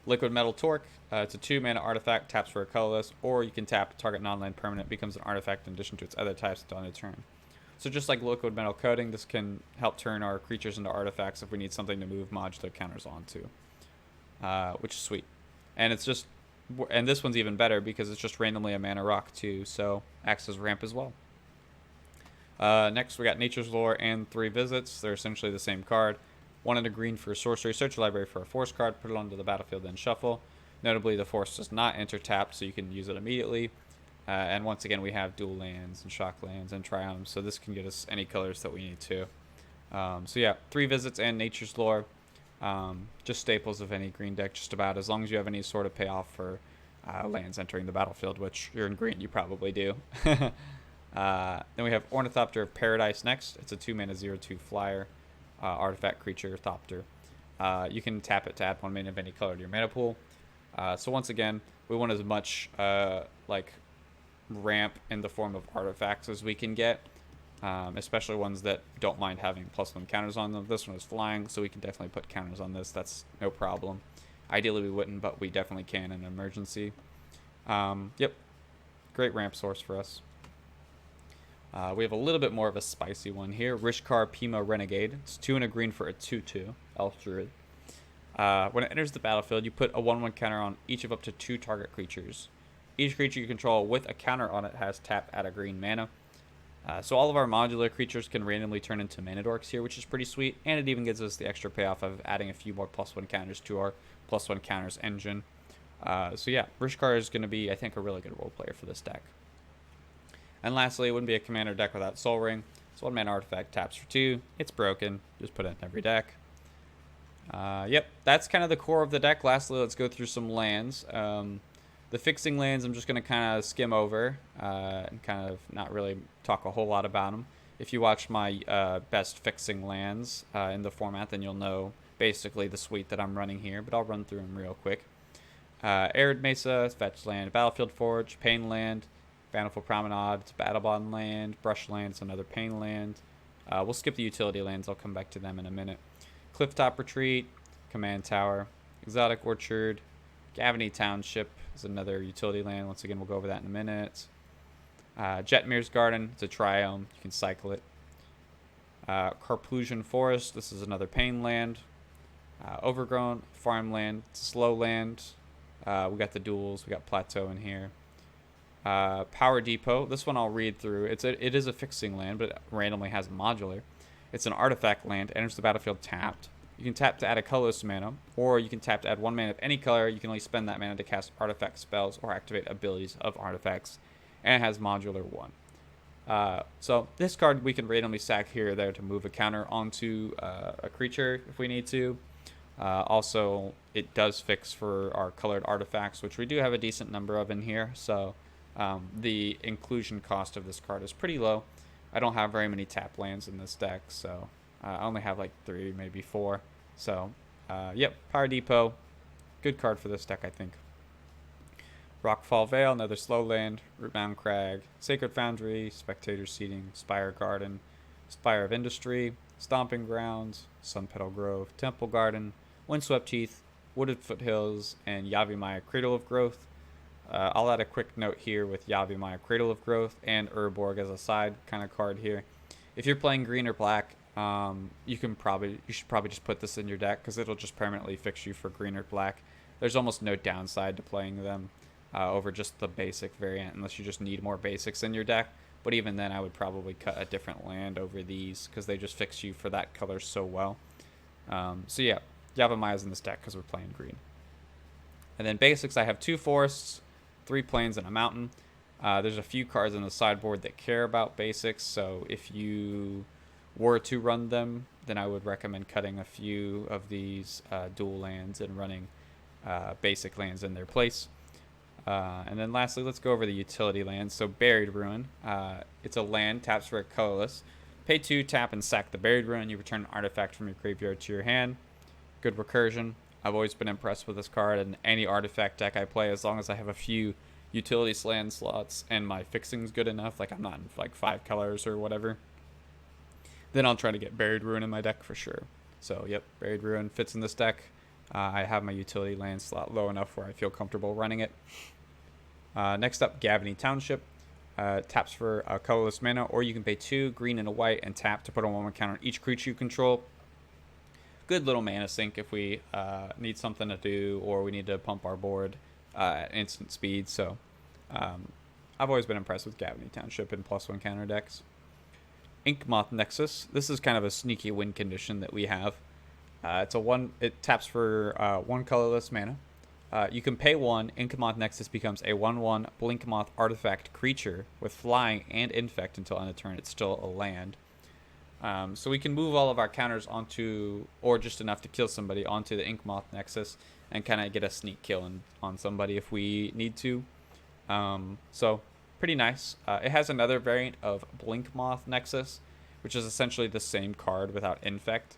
Liquid Metal Torque, it's a 2-mana artifact, taps for a colorless, or you can tap target non-land permanent, becomes an artifact in addition to its other types until end of turn. So just like Liquid Metal Coating, this can help turn our creatures into artifacts if we need something to move modular counters onto, which is sweet. And this one's even better because it's just randomly a mana rock too, so acts as ramp as well. Next we got Nature's Lore and 3 Visits. They're essentially the same card. 1 and a green for a sorcery. Search your library for a force card, put it onto the battlefield, then shuffle. Notably, the force does not enter tapped, so you can use it immediately. And once again, we have dual lands and shock lands and triomes, so this can get us any colors that we need to. So yeah, 3 Visits and Nature's Lore. Just staples of any green deck, just about. As long as you have any sort of payoff for lands entering the battlefield, which you're in green, you probably do. Then we have Ornithopter Paradise next. It's a 2-mana 0/2 flyer. Artifact creature, Thopter. You can tap it to add 1 mana of any color to your mana pool. So once again, we want as much ramp in the form of artifacts as we can get, especially ones that don't mind having +1 counters on them. This one is flying, so we can definitely put counters on this. That's no problem. Ideally we wouldn't, but we definitely can in an emergency. Yep, great ramp source for us. We have a little bit more of a spicy one here. Rishkar Pima Renegade. It's 2 and a green for a 2/2 Elf Druid. When it enters the battlefield, you put a 1/1 counter on each of up to 2 target creatures. Each creature you control with a counter on it has tap at a green mana. So all of our modular creatures can randomly turn into mana dorks here, which is pretty sweet. And it even gives us the extra payoff of adding a few more +1 counters to our +1 counters engine. So yeah, Rishkar is going to be, I think, a really good role player for this deck. And lastly, it wouldn't be a commander deck without Soul Ring. It's 1-mana artifact, taps for 2. It's broken. Just put it in every deck. Yep, that's kind of the core of the deck. Lastly, let's go through some lands. The fixing lands, I'm just going to kind of skim over and kind of not really talk a whole lot about them. If you watch my best fixing lands in the format, then you'll know basically the suite that I'm running here, but I'll run through them real quick. Arid Mesa, Fetch Land, Battlefield Forge, Pain Land, Bountiful Promenade, it's Battlebond Land, Brush Land, it's another Pain Land. We'll skip the utility lands, I'll come back to them in a minute. Clifftop Retreat, Command Tower, Exotic Orchard, Gavin Township is another utility land. Once again, we'll go over that in a minute. Jetmir's Garden, it's a triome, you can cycle it. Carplusian Forest, this is another Pain Land. Overgrown Farmland, it's a slow land. We got the duels, we got Plateau in here. Power Depot, this one I'll read through. It is a fixing land, but it randomly has a modular. It's an artifact land, enters the battlefield tapped. You can tap to add a colorless mana, or you can tap to add 1 mana of any color. You can only spend that mana to cast artifact spells or activate abilities of artifacts, and it has modular 1. So this card we can randomly sack here or there to move a counter onto a creature if we need to. Also, it does fix for our colored artifacts, which we do have a decent number of in here, so the inclusion cost of this card is pretty low. I don't have very many tap lands in this deck, so I only have like 3, maybe 4. So, yep, Power Depot, good card for this deck, I think. Rockfall Vale, another slow land, Rootbound Crag, Sacred Foundry, Spectator Seating, Spire Garden, Spire of Industry, Stomping Grounds, Sun Petal Grove, Temple Garden, Windswept Heath, Wooded Foothills, and Yavimaya Cradle of Growth. I'll add a quick note here with Yavimaya Cradle of Growth and Urborg as a side kind of card here. If you're playing green or black, you should probably just put this in your deck because it'll just permanently fix you for green or black. There's almost no downside to playing them over just the basic variant unless you just need more basics in your deck. But even then, I would probably cut a different land over these because they just fix you for that color so well. So yeah, Yavamaya's in this deck because we're playing green. And then basics, I have 2 forests, 3 plains, and a mountain. There's a few cards on the sideboard that care about basics, so if you were to run them, then I would recommend cutting a few of these dual lands and running basic lands in their place. And then lastly, let's go over the utility lands. So Buried Ruin, it's a land, taps for a colorless. Pay 2, tap, and sack the Buried Ruin. You return an artifact from your graveyard to your hand. Good recursion. I've always been impressed with this card in any artifact deck I play, as long as I have a few utility land slots and my fixing's good enough, like I'm not in like 5 colors or whatever, then I'll try to get Buried Ruin in my deck for sure. So yep, Buried Ruin fits in this deck. I have my utility land slot low enough where I feel comfortable running it. Next up, Gavin Township. Taps for a colorless mana, or you can pay 2 green and a white and tap to put a 1/1 counter on each creature you control. Good little mana sink if we need something to do or we need to pump our board at instant speed. So I've always been impressed with Gavin Township and +1 counter decks. Inkmoth Nexus. This is kind of a sneaky win condition that we have. It taps for 1 colorless mana. You can pay 1. Inkmoth Nexus becomes a 1/1 Blinkmoth artifact creature with flying and infect until end of turn. It's still a land. So we can move all of our counters onto, or just enough to kill somebody, onto the Inkmoth Nexus and kind of get a sneak kill on somebody if we need to. So pretty nice. It has another variant of Blinkmoth Nexus, which is essentially the same card without infect.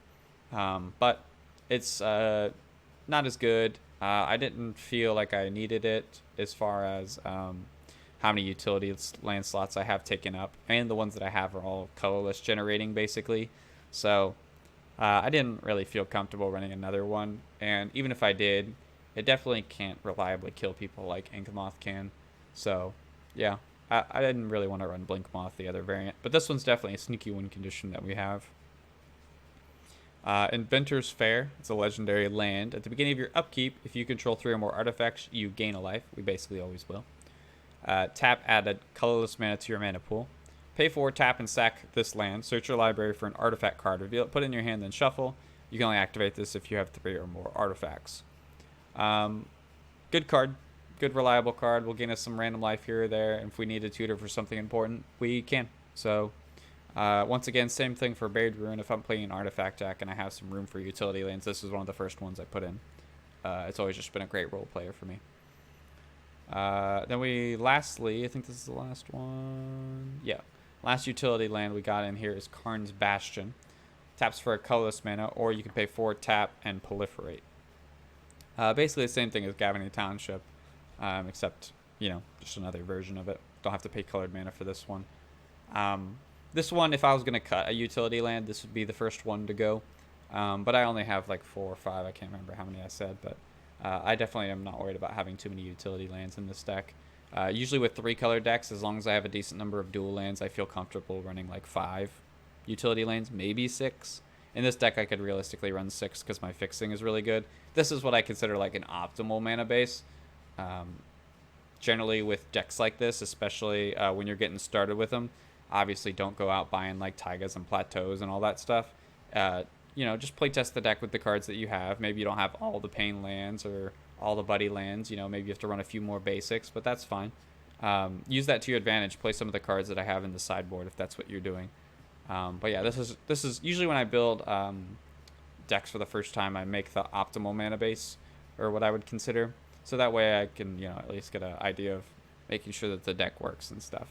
But it's not as good. I didn't feel like I needed it as far as how many utility land slots I have taken up, and the ones that I have are all colorless generating basically. So I didn't really feel comfortable running another one, and even if I did, it definitely can't reliably kill people like Inkmoth can. So yeah, I didn't really want to run Blinkmoth, the other variant, but this one's definitely a sneaky win condition that we have. Inventor's Fair. It's a legendary land. At the beginning of your upkeep, if you control 3 or more artifacts, you gain a life. We basically always will. Tap, add a colorless mana to your mana pool. Pay 4, tap, and sack this land. Search your library for an artifact card. Reveal it, put it in your hand, then shuffle. You can only activate this if you have 3 or more artifacts. Good card. Good, reliable card. Will gain us some random life here or there. And if we need a tutor for something important, we can. So once again, same thing for Buried Ruin. If I'm playing an artifact deck and I have some room for utility lands, this is one of the first ones I put in. It's always just been a great role player for me. Then lastly, I think this is the last one. Yeah. Last utility land we got in here is Karn's Bastion. Taps for a colorless mana, or you can pay 4, tap, and proliferate. Basically the same thing as Gavin Township, except, just another version of it. Don't have to pay colored mana for this one. This one, if I was going to cut a utility land, this would be the first one to go. But I only have like 4 or 5. I can't remember how many I said, but I definitely am not worried about having too many utility lands in this deck. Usually with 3-color decks, as long as I have a decent number of dual lands, I feel comfortable running like 5 utility lands, maybe 6. In this deck, I could realistically run 6 because my fixing is really good. This is what I consider like an optimal mana base. Generally with decks like this, especially when you're getting started with them, obviously don't go out buying like taigas and plateaus and all that stuff. just playtest the deck with the cards that you have. Maybe you don't have all the pain lands or all the buddy lands. Maybe you have to run a few more basics, but that's fine. Use that to your advantage. Play some of the cards that I have in the sideboard if that's what you're doing. But yeah, this is usually when I build decks for the first time, I make the optimal mana base, or what I would consider. So that way I can, at least get an idea of making sure that the deck works and stuff.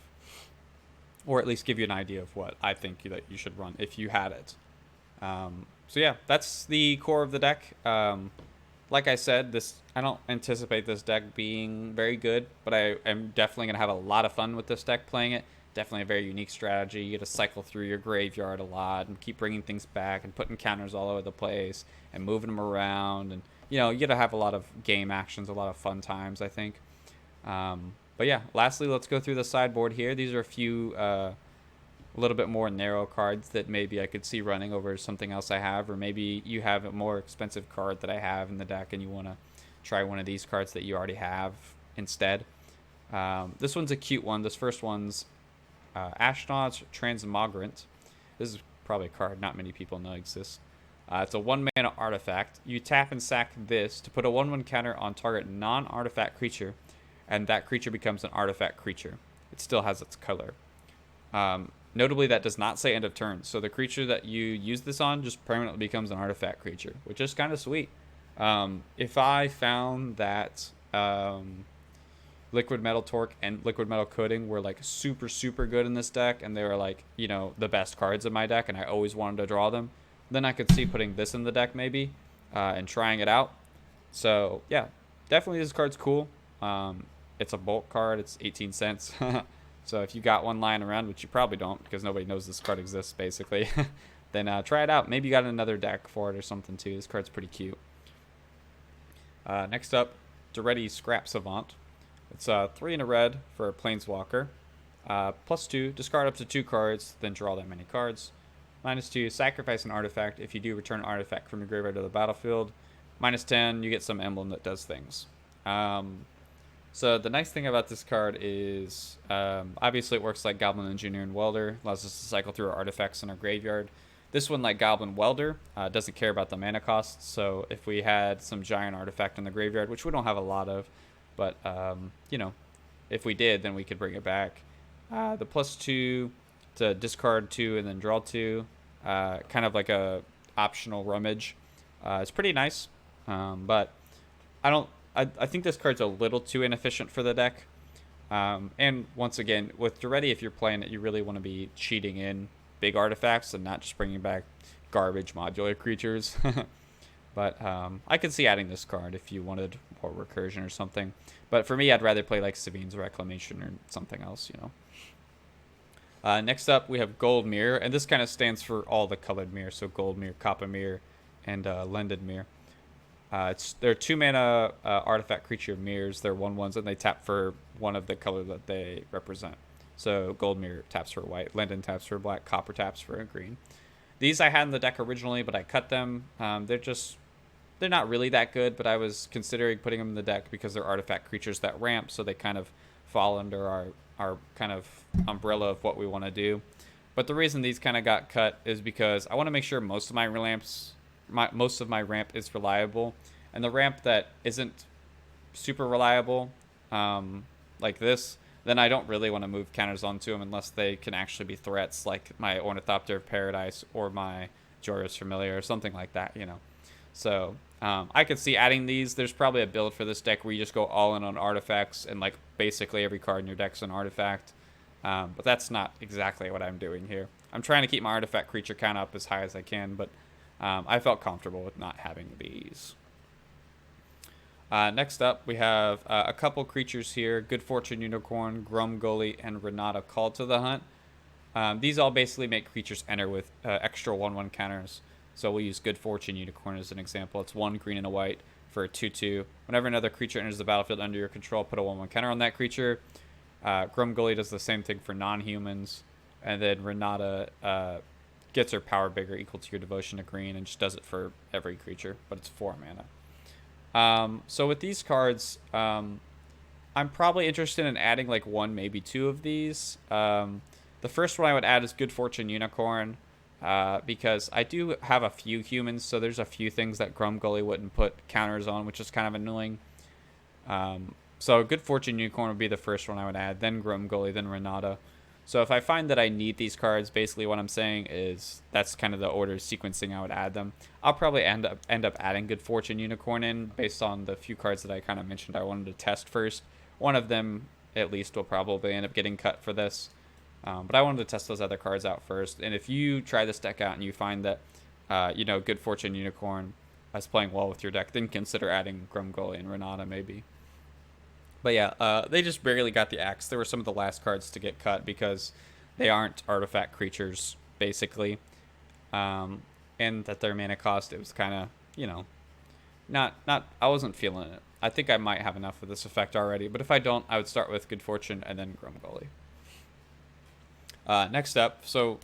Or at least give you an idea of what I think that you should run if you had it. So yeah, that's the core of the deck. Like I said, I don't anticipate this deck being very good, but I am definitely going to have a lot of fun with this deck playing it. Definitely a very unique strategy. You get to cycle through your graveyard a lot and keep bringing things back and putting counters all over the place and moving them around. And, you get to have a lot of game actions, a lot of fun times, I think. But yeah, lastly, let's go through the sideboard here. These are a few a little bit more narrow cards that maybe I could see running over something else I have, or maybe you have a more expensive card that I have in the deck and you want to try one of these cards that you already have instead. This one's a cute one. This first one's Astronaut's Transmogrant. This is probably a card not many people know exists. It's a 1-mana artifact. You tap and sack this to put a 1/1 counter on target non-artifact creature, and that creature becomes an artifact creature. It still has its color. Notably, that does not say end of turn, so the creature that you use this on just permanently becomes an artifact creature, which is kind of sweet. If I found that Liquid Metal Torque and Liquid Metal Coating were like super, super good in this deck, and they were like, the best cards in my deck, and I always wanted to draw them, then I could see putting this in the deck maybe, and trying it out. So yeah, definitely this card's cool. It's a bulk card. It's 18 cents. So if you got one lying around, which you probably don't because nobody knows this card exists basically, then try it out. Maybe you got another deck for it or something too. This card's pretty cute. Next up, Doretti Scrap Savant. It's 3 in a red for a Planeswalker. +2, discard up to 2 cards, then draw that many cards. -2, sacrifice an artifact. If you do, return an artifact from your graveyard to the battlefield. -10, you get some emblem that does things. So the nice thing about this card is, obviously it works like Goblin Engineer and Welder, allows us to cycle through our artifacts in our graveyard. This one, like Goblin Welder, doesn't care about the mana cost, so if we had some giant artifact in the graveyard, which we don't have a lot of, but, if we did, then we could bring it back. The +2 to discard 2 and then draw 2, kind of like a optional rummage. It's pretty nice, but I think this card's a little too inefficient for the deck. And once again, with Doretti, if you're playing it, you really want to be cheating in big artifacts and not just bringing back garbage modular creatures. But I could see adding this card if you wanted more recursion or something. But for me, I'd rather play like Sabine's Reclamation or something else, Next up, we have Gold Mirror, and this kind of stands for all the colored mirror, so Gold Mirror, Copper Mirror, and Lended Mirror. They're 2-mana artifact creature mirrors. They're 1/1s, and they tap for one of the color that they represent. So Gold Mirror taps for white, Lended taps for black, Copper taps for a green. These I had in the deck originally, but I cut them. They're not really that good, but I was considering putting them in the deck because they're artifact creatures that ramp, so they kind of fall under our kind of umbrella of what we want to do. But the reason these kind of got cut is because I want to make sure most of my ramp is reliable, and the ramp that isn't super reliable, like this, then I don't really want to move counters onto them unless they can actually be threats, like my Ornithopter Paradise or my Joyous Familiar or something like that, So I could see adding these. There's probably a build for this deck where you just go all in on artifacts, and like basically every card in your deck's an artifact. But that's not exactly what I'm doing here. I'm trying to keep my artifact creature count up as high as I can, but I felt comfortable with not having these. Next up, we have a couple creatures here. Good Fortune Unicorn, Grumgully, and Renata Call to the Hunt. These all basically make creatures enter with extra 1/1 counters. So we'll use Good Fortune Unicorn as an example. It's 1 green and a white for a 2/2. Whenever another creature enters the battlefield under your control, put a 1/1 counter on that creature. Grumgully does the same thing for non-humans. And then Renata gets her power bigger, equal to your devotion to green, and just does it for every creature, but it's 4 mana. So with these cards, I'm probably interested in adding like 1, maybe 2 of these. The first one I would add is Good Fortune Unicorn. because I do have a few humans, so there's a few things that Grumgully wouldn't put counters on, which is kind of annoying. So Good Fortune Unicorn would be the first one I would add, then Grumgully, then Renata. So if I find that I need these cards, basically what I'm saying is that's kind of the order sequencing I would add them. I'll probably end up adding Good Fortune Unicorn in based on the few cards that I kind of mentioned I wanted to test first. One of them, at least, will probably end up getting cut for this. But I wanted to test those other cards out first. And if you try this deck out and you find that, Good Fortune Unicorn is playing well with your deck, then consider adding Grumgully and Renata maybe. But yeah, they just barely got the axe. They were some of the last cards to get cut because they aren't artifact creatures, basically. And that their mana cost, it was kind of, not I wasn't feeling it. I think I might have enough of this effect already, but if I don't, I would start with Good Fortune and then Grumgully. Next up, so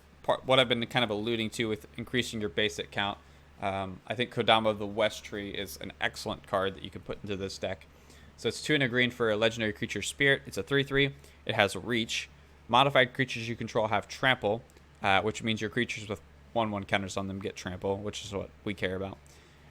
what I've been kind of alluding to with increasing your basic count, I think Kodama of the West Tree is an excellent card that you can put into this deck. So it's 2 and a green for a legendary creature spirit. It's a 3/3. It has reach. Modified creatures you control have trample, which means your creatures with 1/1 counters on them get trample, which is what we care about.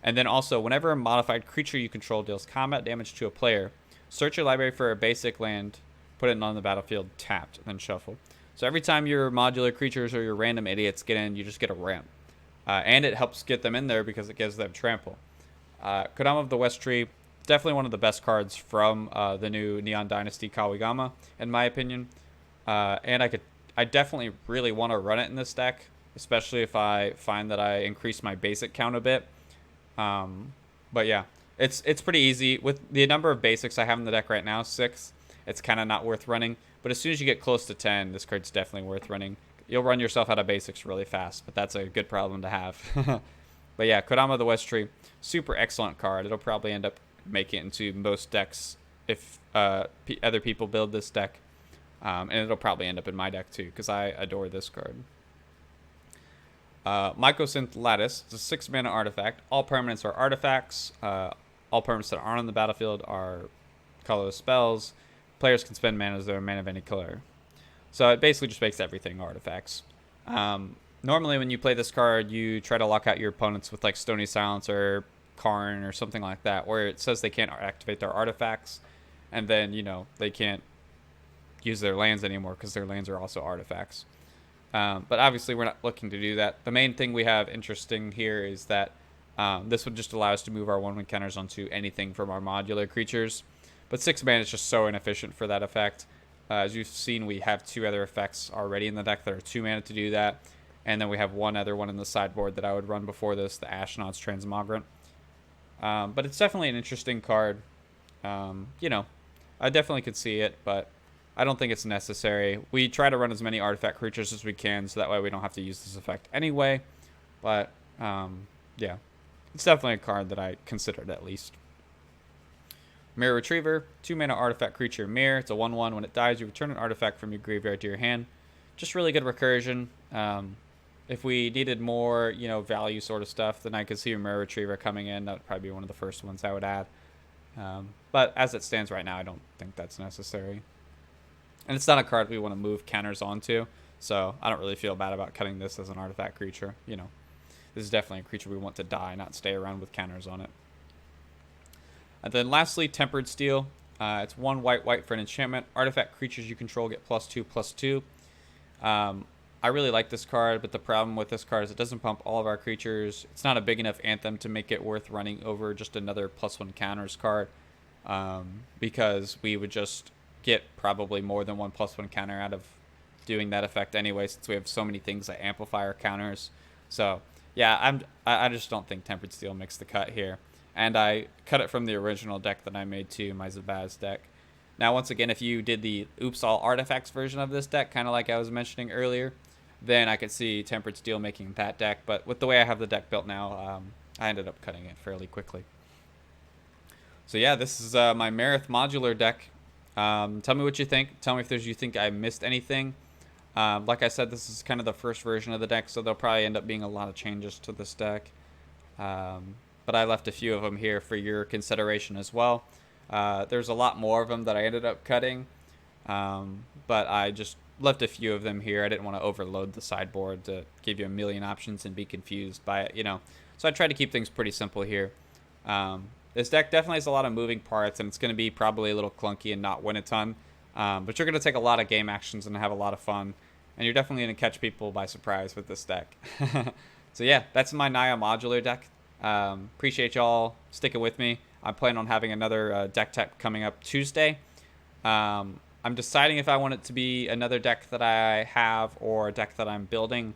And then also, whenever a modified creature you control deals combat damage to a player, search your library for a basic land, put it on the battlefield tapped, and then shuffle. So every time your modular creatures or your random idiots get in, you just get a ramp. And it helps get them in there because it gives them trample. Kodama of the West Tree, definitely one of the best cards from the new Neon Dynasty Kawigama, in my opinion. And I definitely really want to run it in this deck, especially if I find that I increase my basic count a bit. But yeah, it's pretty easy. With the number of basics I have in the deck right now, 6, it's kind of not worth running. But as soon as you get close to 10, this card's definitely worth running. You'll run yourself out of basics really fast, but that's a good problem to have. But yeah, Kodama of the West Tree, super excellent card. It'll probably end up making it into most decks if other people build this deck. And it'll probably end up in my deck too, because I adore this card. Mycosynth Lattice. It's a 6 mana artifact. All permanents are artifacts. All permanents that aren't on the battlefield are colorless spells. Players can spend mana as their mana of any color. So it basically just makes everything artifacts. Normally when you play this card, you try to lock out your opponents with like Stony Silence or Karn or something like that, where it says they can't activate their artifacts, and then, they can't use their lands anymore because their lands are also artifacts. But obviously we're not looking to do that. The main thing we have interesting here is that this would just allow us to move our 1/1 counters onto anything from our modular creatures. But 6 mana is just so inefficient for that effect. As you've seen, we have 2 other effects already in the deck that are 2 mana to do that. And then we have one other one in the sideboard that I would run before this, the Ashnod's Transmogrant. But it's definitely an interesting card. I definitely could see it, but I don't think it's necessary. We try to run as many artifact creatures as we can, so that way we don't have to use this effect anyway. But, yeah, it's definitely a card that I considered at least. Mirror Retriever, 2 mana artifact creature Mirror. It's a 1/1. When it dies, you return an artifact from your graveyard to your hand. Just really good recursion. If we needed more, value sort of stuff, then I could see a Mirror Retriever coming in. That would probably be one of the first ones I would add. But as it stands right now, I don't think that's necessary. And it's not a card we want to move counters onto, so I don't really feel bad about cutting this as an artifact creature. This is definitely a creature we want to die, not stay around with counters on it. And then lastly, Tempered Steel. It's 1 white for an enchantment. Artifact creatures you control get +2/+2. I really like this card, but the problem with this card is it doesn't pump all of our creatures. It's not a big enough anthem to make it worth running over just another +1 counters card, because we would just get probably more than 1 +1 counter out of doing that effect anyway, since we have so many things that amplify our counters. So yeah, I just don't think Tempered Steel makes the cut here. And I cut it from the original deck that I made too, my Zabaz deck. Now, once again, if you did the Oops All Artifacts version of this deck, kind of like I was mentioning earlier, then I could see Tempered Steel making that deck. But with the way I have the deck built now, I ended up cutting it fairly quickly. So yeah, this is my Marath Modular deck. Tell me what you think. Tell me if you think I missed anything. Like I said, this is kind of the first version of the deck, so there'll probably end up being a lot of changes to this deck. But I left a few of them here for your consideration as well. There's a lot more of them that I ended up cutting, but I just left a few of them here. I didn't want to overload the sideboard to give you a million options and be confused by it, you know. So I tried to keep things pretty simple here. This deck definitely has a lot of moving parts, and it's going to be probably a little clunky and not win a ton. But you're going to take a lot of game actions and have a lot of fun. And you're definitely going to catch people by surprise with this deck. So yeah, that's my Naya Modular deck. Appreciate y'all sticking with me. I'm planning on having another deck tech coming up Tuesday. I'm deciding if I want it to be another deck that I have or a deck that I'm building.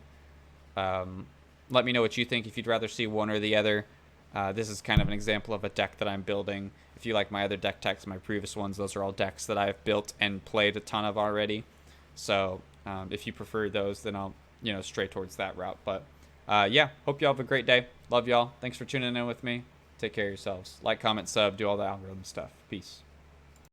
Let me know what you think, if you'd rather see one or the other. This is kind of an example of a deck that I'm building. If you like my other deck techs, my previous ones, those are all decks that I've built and played a ton of already. So if you prefer those, then I'll, you know, stray towards that route. But yeah, hope y'all have a great day. Love y'all. Thanks for tuning in with me. Take care of yourselves. Like, comment, sub, do all the algorithm stuff. Peace.